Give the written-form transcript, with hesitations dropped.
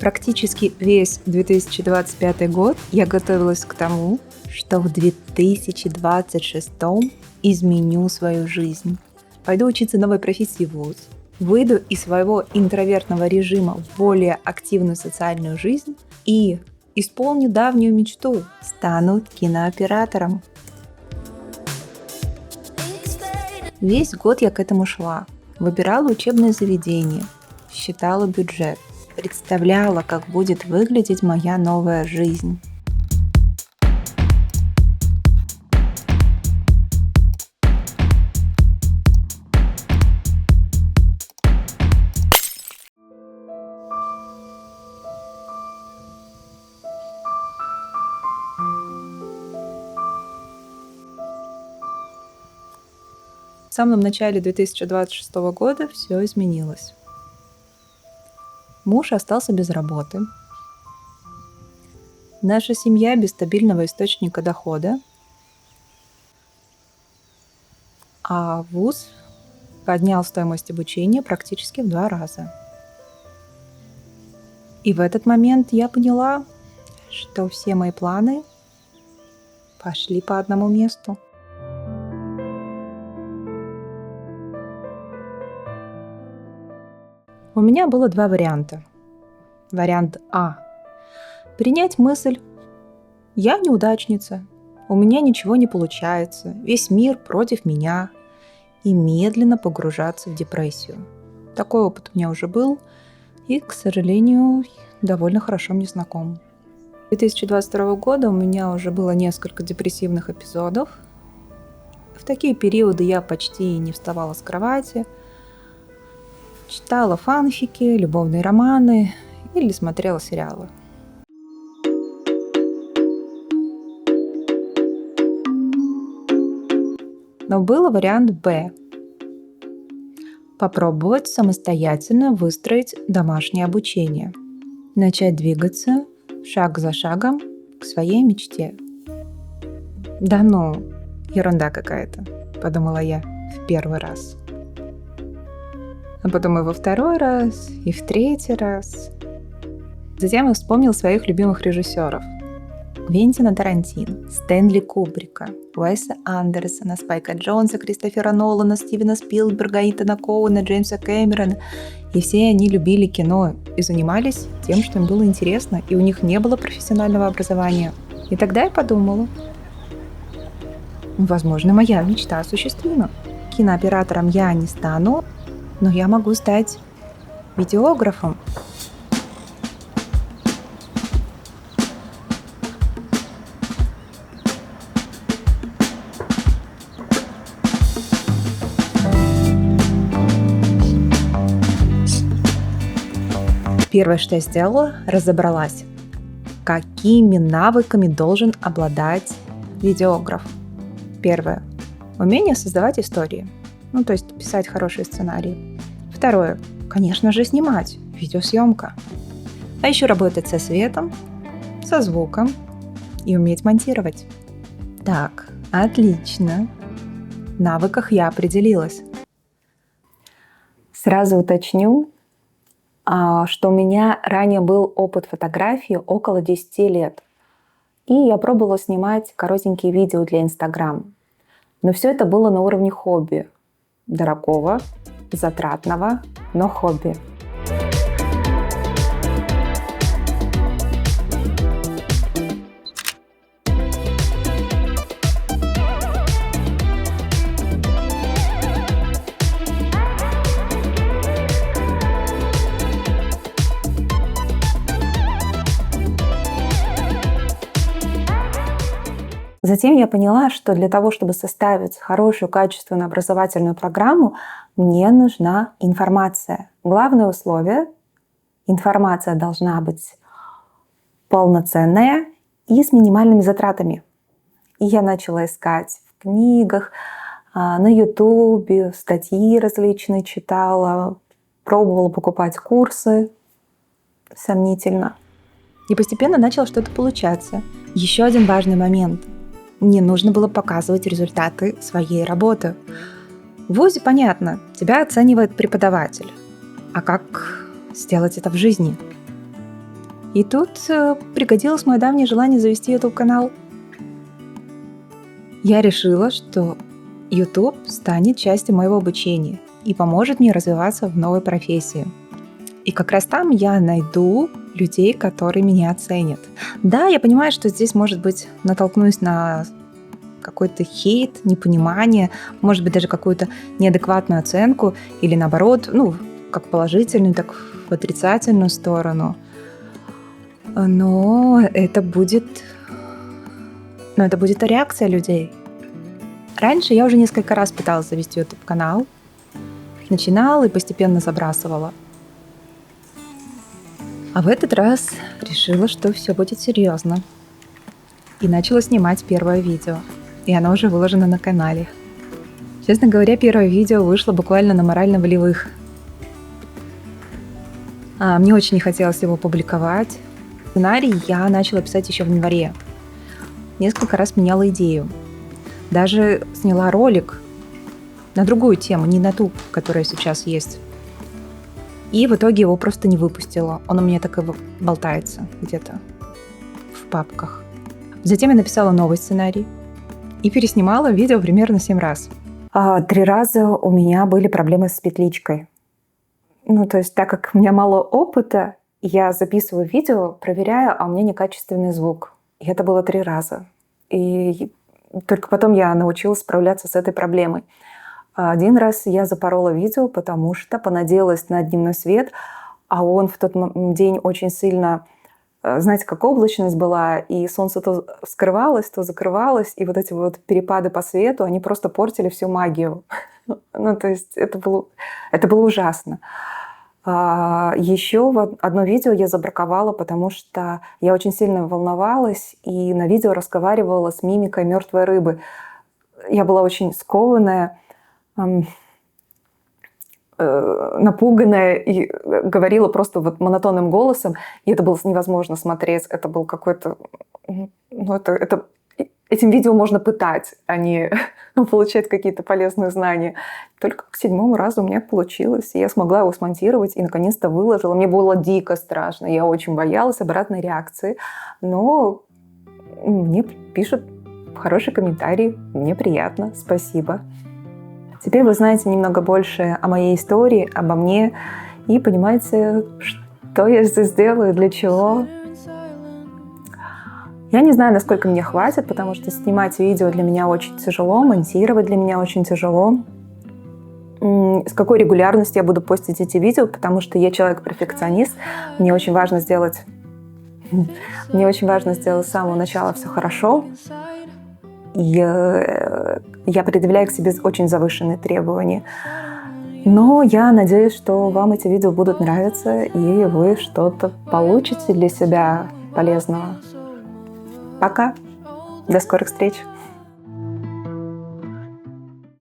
Практически весь 2025 год я готовилась к тому, что в 2026 изменю свою жизнь. Пойду учиться новой профессии в ВУЗ. Выйду из своего интровертного режима в более активную социальную жизнь и исполню давнюю мечту – стану кинооператором. Весь год я к этому шла. Выбирала учебное заведение, считала бюджет, представляла, как будет выглядеть моя новая жизнь. В самом начале 2026 года все изменилось. Муж остался без работы. Наша семья без стабильного источника дохода. А ВУЗ поднял стоимость обучения практически в 2 раза. И в этот момент я поняла, что все мои планы пошли по одному месту. У меня было 2 варианта. Вариант А. Принять мысль: я неудачница, у меня ничего не получается, весь мир против меня, и медленно погружаться в депрессию. Такой опыт у меня уже был и, к сожалению, довольно хорошо мне знаком. 2022 года у меня уже было несколько депрессивных эпизодов. В такие периоды я почти не вставала с кровати, читала фанфики, любовные романы или смотрела сериалы. Но был вариант Б. Попробовать самостоятельно выстроить домашнее обучение. Начать двигаться шаг за шагом к своей мечте. Да ну, ерунда какая-то, подумала я в первый раз. А потом и во второй раз, и в третий раз. Затем я вспомнил своих любимых режиссеров. Квентина Тарантино, Стэнли Кубрика, Уэса Андерсона, Спайка Джонса, Кристофера Нолана, Стивена Спилберга, Итана Коэна, Джеймса Кэмерона. И все они любили кино и занимались тем, что им было интересно, и у них не было профессионального образования. И тогда я подумала, возможно, моя мечта осуществима. Кинооператором я не стану, но я могу стать видеографом. Первое, что я сделала, разобралась, какими навыками должен обладать видеограф. Первое. Умение создавать истории. То есть писать хорошие сценарии. Второе. Конечно же, снимать. Видеосъемка. А еще работать со светом, со звуком и уметь монтировать. Так, отлично. В навыках я определилась. Сразу уточню, что у меня ранее был опыт фотографии около 10 лет. И я пробовала снимать коротенькие видео для Instagram. Но все это было на уровне хобби. Дорогого, затратного, но хобби. Затем я поняла, что для того, чтобы составить хорошую, качественную образовательную программу, мне нужна информация. Главное условие – информация должна быть полноценная и с минимальными затратами. И я начала искать в книгах, на Ютубе, статьи различные читала, пробовала покупать курсы сомнительно. И постепенно начало что-то получаться. Еще один важный момент. Мне нужно было показывать результаты своей работы. В ВУЗе понятно, тебя оценивает преподаватель. А как сделать это в жизни? И тут пригодилось мое давнее желание завести YouTube-канал. Я решила, что YouTube станет частью моего обучения и поможет мне развиваться в новой профессии. И как раз там я найду людей, которые меня оценят. Да, я понимаю, что здесь, может быть, натолкнусь на какой-то хейт, непонимание, может быть, даже какую-то неадекватную оценку или наоборот, как в положительную, так в отрицательную сторону. Но это будет реакция людей. Раньше я уже несколько раз пыталась завести YouTube-канал, начинала и постепенно забрасывала. А в этот раз решила, что все будет серьезно. И начала снимать первое видео. И оно уже выложено на канале. Честно говоря, первое видео вышло буквально на морально-волевых. Мне очень не хотелось его публиковать. Сценарий я начала писать еще в январе. Несколько раз меняла идею. Даже сняла ролик на другую тему, не на ту, которая сейчас есть. И в итоге его просто не выпустила. Он у меня так и болтается где-то в папках. Затем я написала новый сценарий и переснимала видео примерно 7 раз. 3 раза у меня были проблемы с петличкой. То есть, так как у меня мало опыта, я записываю видео, проверяю, а у меня некачественный звук. И это было 3 раза. И только потом я научилась справляться с этой проблемой. 1 раз я запорола видео, потому что понадеялась на дневной свет, а он в тот день очень сильно, знаете, как облачность была, и солнце то скрывалось, то закрывалось, и вот эти вот перепады по свету, они просто портили всю магию. То есть это было ужасно. Еще одно видео я забраковала, потому что я очень сильно волновалась и на видео разговаривала с мимикой мертвой рыбы. Я была очень скованная, напуганная и говорила просто монотонным голосом, и это было невозможно смотреть. Это был какой-то... Этим видео можно пытать, а не получать какие-то полезные знания. Только к 7-му разу у меня получилось. Я смогла его смонтировать и наконец-то выложила. Мне было дико страшно. Я очень боялась обратной реакции. Но мне пишут хороший комментарий. Мне приятно. Спасибо. Теперь вы знаете немного больше о моей истории, обо мне. И понимаете, что я здесь делаю, для чего. Я не знаю, насколько мне хватит, потому что снимать видео для меня очень тяжело, монтировать для меня очень тяжело. С какой регулярностью я буду постить эти видео, потому что я человек-перфекционист. Мне очень важно сделать с самого начала все хорошо. Я предъявляю к себе очень завышенные требования. Но я надеюсь, что вам эти видео будут нравиться, и вы что-то получите для себя полезного. Пока. До скорых встреч.